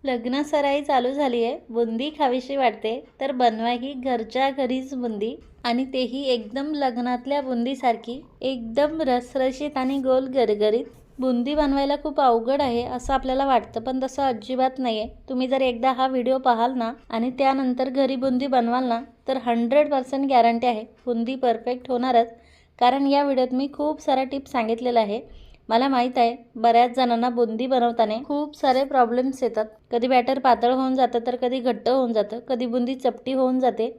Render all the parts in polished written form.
लग्न सराई चालू झाली आहे, बुंदी खावीशी वाटते तर बनवा ही घरच्या घरीच बुंदी, आणि तेही एकदम लग्नातल्या बुंदीसारखी, एकदम रसरशीत आणि गोल गरगरीत. बुंदी बनवायला खूप अवघड आहे असं आपल्याला वाटतं, पण तसं अजिबात नाही आहे. तुम्ही जर एकदा हा व्हिडिओ पाहाल ना आणि त्यानंतर घरी बुंदी बनवाल ना तर 100% गॅरंटी आहे बुंदी परफेक्ट होणारच. कारण या व्हिडिओत मी खूप साऱ्या टिप्स सांगितलेल्या आहे. मला माहीत आहे बऱ्याच जणांना बुंदी बनवताना खूप सारे प्रॉब्लेम्स येतात. कधी बॅटर पातळ होऊन जातं, तर कधी घट्ट होऊन जातं, कधी बुंदी चपटी होऊन जाते,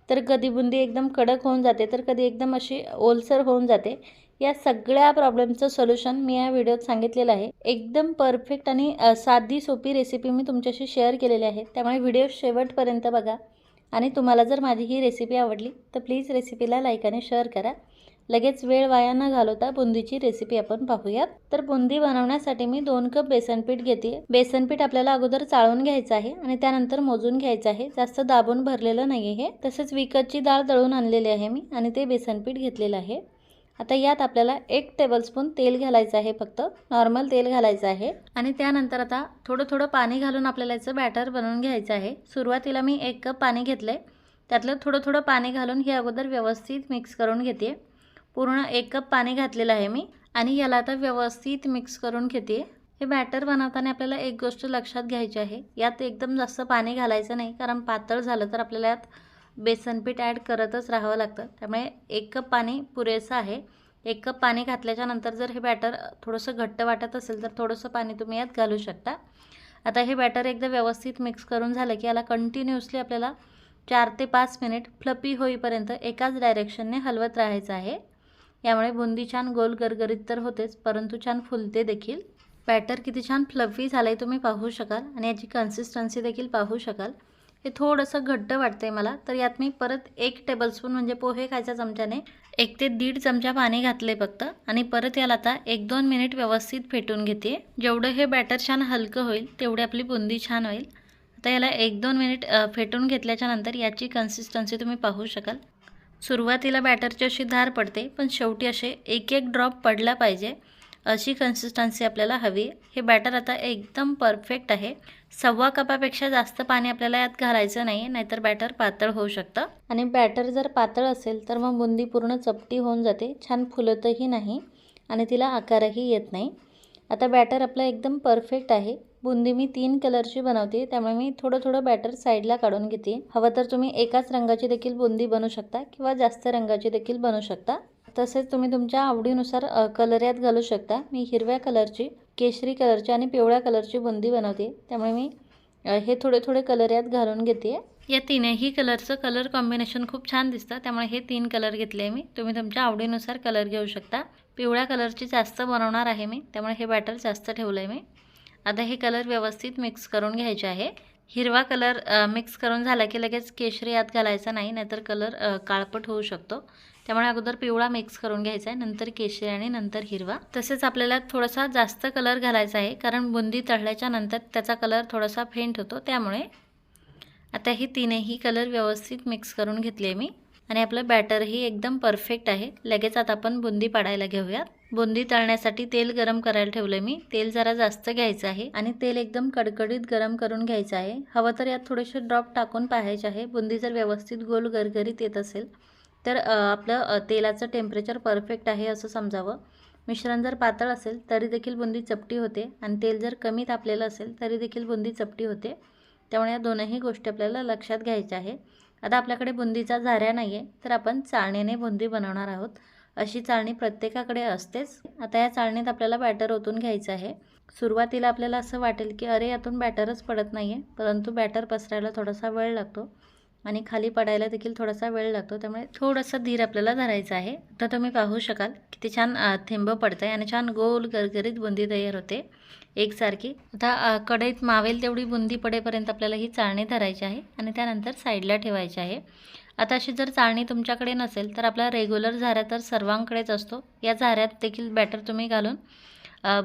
तर कधी बुंदी एकदम कडक होऊन जाते, तर कधी एकदम अशी ओलसर होऊन जाते. या सगळ्या प्रॉब्लेमचं सोल्युशन मी या व्हिडिओत सांगितलेलं आहे. एकदम परफेक्ट आणि साधी सोपी रेसिपी मी तुमच्याशी शेअर केलेली आहे. त्यामुळे व्हिडिओ शेवटपर्यंत बघा. आणि तुम्हाला जर माझी ही रेसिपी आवडली तर प्लीज रेसिपीला लाईक आणि शेअर करा. लगेच वेळ वाया न घालवता बुंदीची रेसिपी आपण पाहूयात. तर बुंदी बनवण्यासाठी मी 2 कप बेसन पीठ घेते. बेसन पीठ आपल्याला अगोदर चाळून घ्यायचं आहे आणि त्यानंतर मोजून घ्यायचं आहे. जास्त दाबून भरलेलं नाही आहे. तसेच विकतची डाळ दळून आणलेली आहे मी आणि ते बेसन पीठ घेतलेलं आहे. आता यात आपल्याला 1 टेबलस्पून तेल घालायचं आहे, फक्त नॉर्मल तेल घालायचं आहे. आणि त्यानंतर आता थोडं थोडं पाणी घालून आपल्याला याचं बॅटर बनवून घ्यायचं आहे. सुरुवातीला मी 1 कप पाणी घेतलंय, त्यातलं थोडं थोडं पाणी घालून हे अगोदर व्यवस्थित मिक्स करून घेते. पूर्ण 1 कप पाणी घातलेलं आहे मी आणि याला आता व्यवस्थित मिक्स करून घेते. हे बॅटर बनवताना आपल्याला एक गोष्ट लक्षात घ्यायची आहे, यात एकदम जास्त पाणी घालायचं नाही, कारण पातळ झालं तर आपल्याला यात बेसन पीठ ॲड करतच राहावं लागतं. त्यामुळे 1 कप पाणी पुरेसं आहे. 1 कप पाणी घातल्याच्या नंतर जर हे बॅटर थोडंसं घट्ट वाटत असेल तर थोडंसं पाणी तुम्ही यात घालू शकता. आता हे बॅटर एकदा व्यवस्थित मिक्स करून झालं की याला कंटिन्युअसली आपल्याला 4 ते 5 मिनिट फ्लपी होईपर्यंत एकाच डायरेक्शनने हलवत राहायचं आहे. यामुळे बुंदी छान गोल गरगरीत तर होतेच, परंतु छान फुलते देखील. बॅटर किती छान फ्लफी झालंय तुम्ही पाहू शकाल आणि याची कन्सिस्टन्सी देखील पाहू शकाल. हे थोडंसं घट्ट वाटतंय मला, तर यात मी परत 1 टेबलस्पून म्हणजे पोहे खायच्या चमच्याने 1 ते 1.5 चमचा पाणी घातले फक्त, आणि परत याला आता 1-2 मिनिट व्यवस्थित फेटून घेते. जेवढं हे बॅटर छान हलकं होईल तेवढी आपली बुंदी छान होईल. आता याला 1-2 मिनिट फेटून घेतल्याच्या नंतर याची कन्सिस्टन्सी तुम्ही पाहू शकाल. सुरुवातीला बॅटरची अशी धार पडते, पण शेवटी असे 1-1 ड्रॉप पडला पाहिजे अशी कन्सिस्टन्सी आपल्याला हवी. हे बॅटर आता एकदम परफेक्ट आहे. 1.25 कपापेक्षा जास्त पाणी आपल्याला यात घालायचं नाही, नाहीतर बॅटर पातळ होऊ शकतं. आणि बॅटर जर पातळ असेल तर मग बुंदी पूर्ण चपटी होऊन जाते, छान फुलतही नाही आणि तिला आकारही येत नाही. आता बॅटर आपलं एकदम परफेक्ट आहे. बुंदी मी 3 कलरची बनवते, त्यामुळे मी थोडं थोडं बॅटर साईडला काढून घेते. हवं तर तुम्ही एकाच रंगाची देखील बुंदी बनवू शकता किंवा जास्त रंगाची देखील बनवू शकता. तसेच तुम्ही तुमच्या आवडीनुसार कलर यात घालू शकता. मी हिरव्या कलरची, केशरी कलरची आणि पिवळ्या कलरची बुंदी बनवते, त्यामुळे मी हे थोडे थोडे कलर यात घालून घेते. या तीनही कलरचं कलर कॉम्बिनेशन खूप छान दिसतं, त्यामुळे हे 3 कलर घेतले मी. तुम्ही तुमच्या आवडीनुसार कलर घेऊ शकता. पिवळ्या कलरची जास्त बनवणार आहे मी, त्यामुळे हे बॅटर जास्त ठेवलं आहे मी. आता हे कलर व्यवस्थित मिक्स करून घ्यायचे आहे. हिरवा कलर मिक्स करून झाला की लगेच केशरी यात घालायचा नाही, नाहीतर कलर काळपट होऊ शकतो. त्यामुळे अगोदर पिवळा मिक्स करून घ्यायचा आहे, नंतर केशरी आणि नंतर हिरवा. तसेच आपल्याला थोडासा जास्त कलर घालायचा आहे, कारण बुंदी तळल्याच्या नंतर त्याचा कलर थोडासा फेंट होतो. त्यामुळे आता ही तीनही कलर व्यवस्थित मिक्स करून घेतले मी आणि आपलं बॅटरही एकदम परफेक्ट आहे. लगेच आता आपण बुंदी पाडायला घेऊयात. बुंदी तळण्यासाठी तेल गरम करायला ठेवलं मी. तेल जरा जास्त घ्यायचं आहे आणि तेल एकदम कडकडीत गरम करून घ्यायचं आहे. हवं तर यात थोडेसे ड्रॉप टाकून पाहायचे आहे. बुंदी जर व्यवस्थित गोल गरगरीत येत असेल तर आपलं तेलाचं टेम्परेचर परफेक्ट आहे असं समजावं. मिश्रण जर पातळ असेल तरी देखील बुंदी चपटी होते आणि तेल जर कमी तापलेलं असेल तरी देखील बुंदी चपटी होते. त्यामुळे या दोनही गोष्टी आपल्याला लक्षात घ्यायच्या आहे. आता आपल्याकडे बुंदीचा झाऱ्या नाही आहे, तर आपण चाळणीने बुंदी बनवणार आहोत. अशी चाळणी प्रत्येकाकडे असतेच. आता या चाळणीत आपल्याला बॅटर ओतून घ्यायचं आहे. सुरुवातीला आपल्याला असं वाटेल की अरे यातून बॅटरच पडत नाही आहे, परंतु बॅटर पसरायला थोडासा वेळ लागतो आणि खाली पडायला देखील थोडासा वेळ लागतो. त्यामुळे थोडंसं धीर आपल्याला धरायचं आहे. आता तुम्ही पाहू शकाल किती छान थेंब पडतं आहे आणि छान गोल गरगरीत बुंदी तयार होते एकसारखी. आता कढईत मावेल तेवढी बुंदी पडेपर्यंत आपल्याला ही चाळणी धरायची आहे आणि त्यानंतर साईडला ठेवायची आहे. आता अशी जर चाळणी तुमच्याकडे नसेल तर आपला रेग्युलर झाऱ्या तर सर्वांकडेच असतो. या झाऱ्यात देखील बॅटर तुम्ही घालून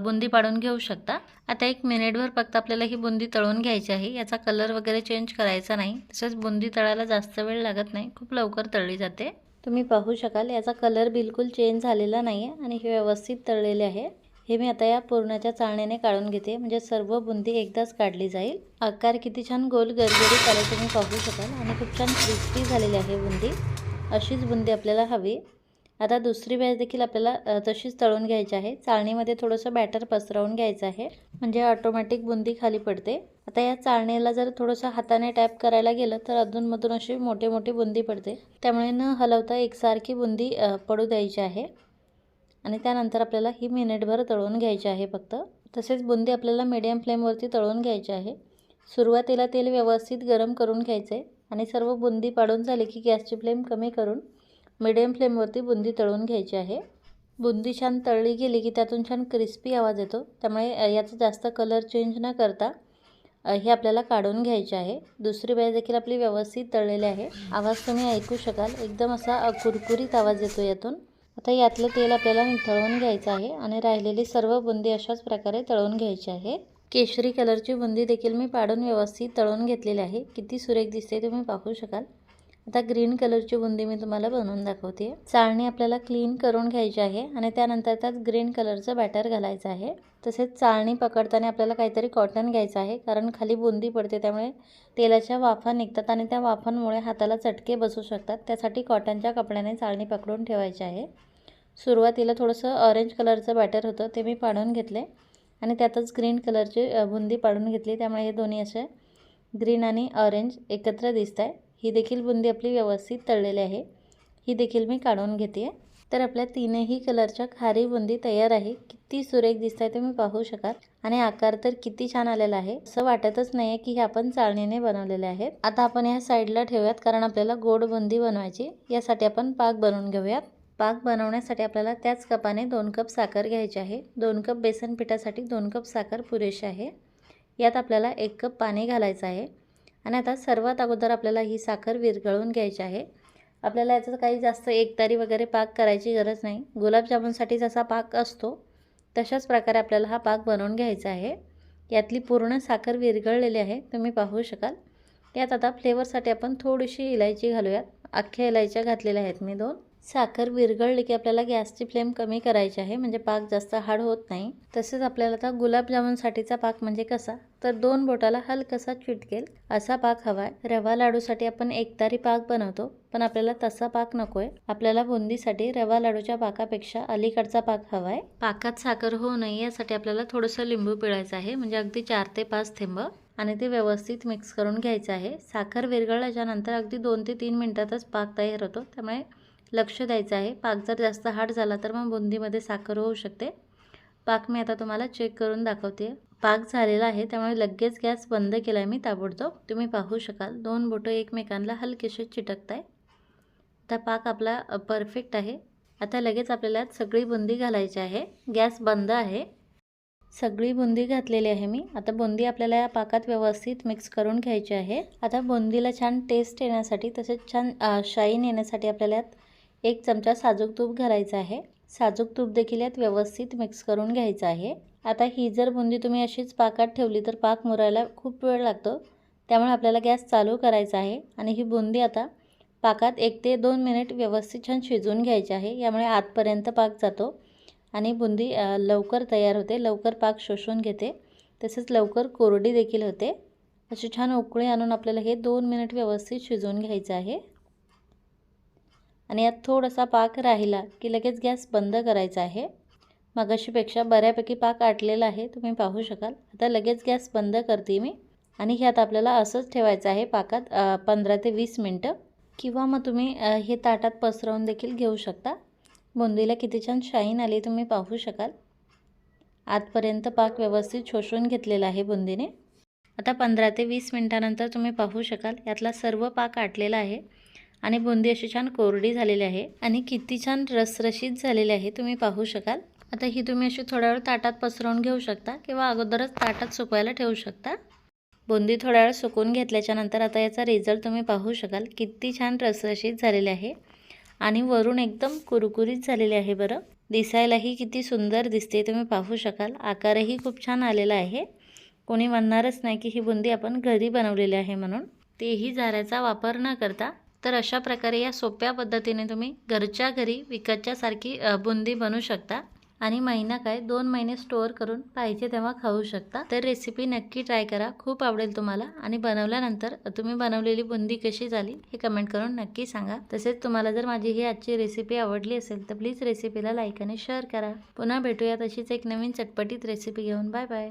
बुंदी पाडून घेऊ शकता. आता 1 मिनिटभर फक्त आपल्याला ही बुंदी तळून घ्यायची आहे. याचा कलर वगैरे चेंज करायचा नाही. तसेच बुंदी तळायला जास्त वेळ लागत नाही, खूप लवकर तळली जाते. तुम्ही पाहू शकाल याचा कलर बिलकुल चेंज झालेला नाही आहे आणि हे व्यवस्थित तळलेले आहे. हे मी आता या पुरणाच्या चाळणीने काढून घेते, म्हणजे सर्व बुंदी एकदाच काढली जाईल। आकार किती छान गोल गरगरीत आले तुम्ही पाहू शकाल आणि खूप छान क्रिस्पी झालेली आहे बुंदी। अशीच बुंदी आपल्याला हवी। आता दुसरी बॅच देखील आपल्याला तशीच तळून घ्यायची आहे। चाळणीमध्ये थोडंसं बॅटर पसरवून घ्यायचं आहे, म्हणजे ऑटोमॅटिक बुंदी खाली पडते। आता या चाळणीला जर थोडंसं हाताने टॅप करायला गेलं तर अधूनमधून अशी मोठी मोठी बुंदी पडते, त्यामुळे न हलवता एकसारखी बुंदी पडू द्यायची आहे। आणि त्यानंतर आपल्याला ही मिनिटभर तळून घ्यायची आहे फक्त। तसेच बुंदी आपल्याला मीडियम फ्लेमवरती तळून घ्यायची आहे। सुरुवातीला तेल व्यवस्थित गरम करून घ्यायचे आणि सर्व बुंदी पाडून झाली की गॅसची फ्लेम कमी करून मीडियम फ्लेमवरती बुंदी तळून घ्यायची आहे। बुंदी छान तळली गेली की त्यातून छान क्रिस्पी आवाज येतो, त्यामुळे याचा जास्त कलर चेंज न करता हे आपल्याला काढून घ्यायचे आहे। दुसरी बॅच देखील आपली व्यवस्थित तळलेली आहे। आवाज तुम्ही ऐकू शकाल, एकदम असा कुरकुरीत आवाज येतो यातून। आता यातलं तेल आपल्याला निथळून घ्यायचं आहे आणि राहिलेली सर्व बुंदी अशाच प्रकारे तळून घ्यायची आहे। केशरी कलरची बुंदी देखील मी पाडून व्यवस्थित तळून घेतलेली आहे। किती सुरेख दिसते तुम्ही पाहू शकाल। आता ग्रीन कलरची बुंदी मी तुम्हाला बनवून दाखवते। चाळणी आपल्याला क्लीन करून घ्यायची आहे आणि त्यानंतर त्यात ग्रीन कलरचं बॅटर घालायचं आहे। तसेच चाळणी पकडताना आपल्याला काहीतरी कॉटन घ्यायचं आहे, कारण खाली बुंदी पडते त्यामुळे तेलाच्या वाफा निघतात आणि त्या वाफांमुळे हाताला चटके बसू शकतात। त्यासाठी कॉटनच्या कपड्याने चाळणी पकडून ठेवायची आहे। सुरुवातीला थोडंसं ऑरेंज कलरचं बॅटर होतं ते मी पाडून घेतले आणि त्यातच ग्रीन कलरची बुंदी पाडून घेतली, त्यामुळे हे दोन्ही असे ग्रीन आणि ऑरेंज एकत्र दिसत आहे। ही देखील बुंदी आपली व्यवस्थित तळलेली आहे, ही देखील मी काढून घेते। तर आपल्या तीनही कलरच्या खारी बुंदी तयार आहे। किती सुरेख दिसत आहे तुम्ही पाहू शकाल आणि आकार तर किती छान आलेला आहे, असं वाटतच नाही की हे आपण चाळणीने बनवलेले आहेत। आता आपण ह्या साईडला ठेवूयात, कारण आपल्याला गोड बुंदी बनवायची। यासाठी आपण पाक बनवून घेऊयात। पाक बनवण्यासाठी आपल्याला त्याच कपाने 2 कप साखर घ्यायची आहे। 2 कप बेसन पिठासाठी 2 कप साखर पुरेशी आहे। यात आपल्याला 1 कप पाणी घालायचं आहे आणि आता सर्वात अगोदर आपल्याला ही साखर विरघळून घ्यायची आहे। आपल्याला याचं काही जास्त एकतारी वगैरे पाक करायची गरज नाही। गुलाबजामुनसाठी जसा पाक असतो तशाच प्रकारे आपल्याला हा पाक बनवून घ्यायचा आहे। यातली पूर्ण साखर विरघळलेली आहे, तुम्ही पाहू शकाल। यात आता फ्लेवरसाठी आपण थोडीशी इलायची घालूयात। अख्ख्या इलायच्या घातलेल्या आहेत मी 2। साखर विरघळली की आपल्याला गॅसची फ्लेम कमी करायची आहे, म्हणजे पाक जास्त हार्ड होत नाही। तसेच आपल्याला आता गुलाबजामुनसाठीचा पाक म्हणजे कसा, तर 2 बोटाला हलकासा चिटकेल असा पाक हवाय। रवा लाडूसाठी आपण एकतारी पाक बनवतो, पण आपल्याला तसा पाक नकोय। आपल्याला बुंदीसाठी रवा लाडूच्या पाकापेक्षा अलीकडचा पाक हवाय। पाकात साखर होऊ नये यासाठी आपल्याला थोडंसं लिंबू पिळायचं आहे, म्हणजे अगदी 4 ते 5 थेंब, आणि ते व्यवस्थित मिक्स करून घ्यायचं आहे। साखर विरघळल्याच्या नंतर अगदी 2 ते 3 मिनिटातच पाक तयार होतो, त्यामुळे लक्ष द्यायचं आहे। पाक जर जास्त हार्ड झाला तर मग बुंदीमध्ये साखर होऊ शकते। पाक मी आता तुम्हाला चेक करून दाखवते। पाक झालेला आहे, त्यामुळे लगेच गॅस बंद केला आहे मी ताबडतोब। तुम्ही पाहू शकाल 2 बोटं एकमेकांना हलकेसे चिटकत आहे। आता पाक आपला परफेक्ट आहे। आता लगेच आपल्याला सगळी बुंदी घालायची आहे। गॅस बंद आहे। सगळी बुंदी घातलेली आहे मी। आता बुंदी आपल्याला या पाकात व्यवस्थित मिक्स करून घ्यायची आहे। आता बुंदीला छान टेस्ट येण्यासाठी तसेच छान शाईन येण्यासाठी आपल्याला यात 1 चमचा साजूक तूप घालायचं आहे। साजूक तूप देखील यात व्यवस्थित मिक्स करून घ्यायचं आहे। आता ही जर बुंदी तुम्ही अशीच पाकात ठेवली तर पाक मुरायला खूप वेळ लागतो, त्यामुळे आपल्याला गॅस चालू करायचा आहे आणि ही बुंदी आता पाकात 1 ते 2 मिनिट व्यवस्थित छान शिजवून घ्यायची आहे। यामुळे आतपर्यंत पाक जातो आणि बुंदी लवकर तयार होते, लवकर पाक शोषून घेते, तसेच लवकर कोरडी देखील होते। अशी छान उकळी आणून आपल्याला हे 2 मिनिट व्यवस्थित शिजवून घ्यायचं आहे आणि यात थोडासा पाक राहिला की लगेच गॅस बंद करायचा आहे। मगाशीपेक्षा बऱ्यापैकी पाक आटलेला आहे, तुम्ही पाहू शकाल। आता लगेच गॅस बंद करते मी आणि ह्यात आपल्याला असंच ठेवायचं आहे पाकात 15 ते 20 मिनिटं, किंवा मग तुम्ही हे ताटात पसरवून देखील घेऊ शकता। बुंदीला किती छान शाईन आली तुम्ही पाहू शकाल। आतपर्यंत पाक व्यवस्थित शोषून घेतलेला आहे बुंदीने। आता 15 ते 20 मिनिटानंतर तुम्ही पाहू शकाल यातला सर्व पाक आटलेला आहे आणि बुंदी अशी छान कोरडी झालेली आहे आणि किती छान रसरशीत झालेली आहे, तुम्ही पाहू शकाल। आता ही तुम्ही अशी थोडा वेळ ताटात पसरवून घेऊ शकता किंवा अगोदरच ताटात सुकवायला ठेवू शकता। बुंदी थोड्या वेळ सुकवून घेतल्याच्या नंतर आता याचा रिझल्ट तुम्ही पाहू शकाल। किती छान रसरशीत झालेले आहे आणि वरून एकदम कुरकुरीत झालेले आहे। बरं, दिसायलाही किती सुंदर दिसते, तुम्ही पाहू शकाल। आकारही खूप छान आलेला आहे। कोणी म्हणणारच नाही की ही बुंदी आपण घरी बनवलेली आहे म्हणून, तेही झाऱ्याचा वापर न करता। तर अशा प्रकारे या सोप्या पद्धतीने तुम्ही घरच्या घरी विकतच्या सारखी बुंदी बनवू शकता। आणि महिना काय 2 महिने स्टोअर करून पाहिजे तेव्हा खाऊ शकता. तर रेसिपी नक्की ट्राय करा, खूप आवडेल तुम्हाला. आणि बनवल्यानंतर तुम्ही बनवलेली बुंदी कशी झाली हे कमेंट करून नक्की सांगा. तसेच तुम्हाला जर माझी ही आजची रेसिपी आवडली असेल तर प्लीज रेसिपीला लाईक आणि शेअर करा. पुन्हा भेटूयात अशीच एक नवीन चटपटीत रेसिपी घेऊन. Bye bye.